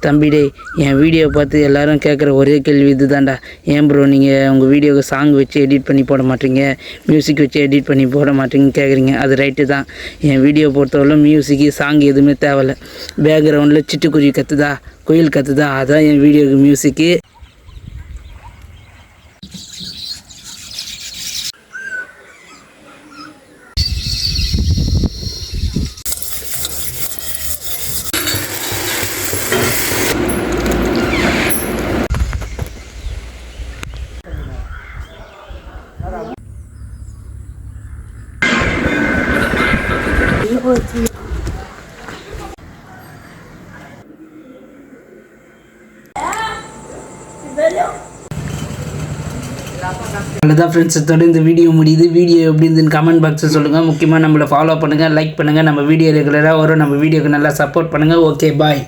தம்பி டேய், என் வீடியோ பார்த்து எல்லோரும் கேட்குற ஒரே கேள்வி இது தான்டா. ஏன் ப்ரோ நீங்கள் உங்கள் வீடியோவுக்கு சாங் வச்சு எடிட் பண்ணி போட மாட்டீங்க, மியூசிக் வச்சு எடிட் பண்ணி போட மாட்டீங்கன்னு கேட்குறீங்க. அது ரைட்டு தான். என் வீடியோ பொறுத்தவரை மியூசிக்கு சாங் எதுவுமே தேவையில்லை. பேக்ரவுண்டில் சிட்டுக்குருவி கத்துதா, குயில் கத்துதா, அதான் என் வீடியோவுக்கு மியூசிக்கு. அவ்வளோதான் ஃப்ரெண்ட்ஸ், இதோட இந்த வீடியோ முடியுது. வீடியோ எப்படி இருந்துன்னு கமெண்ட் பாக்ஸில் சொல்லுங்கள். முக்கியமாக நம்மளை ஃபாலோ பண்ணுங்கள், லைக் பண்ணுங்கள். நம்ம வீடியோ ரெகுலராக வரும். நம்ம வீடியோக்கு நல்லா சப்போர்ட் பண்ணுங்கள். ஓகே, பாய்.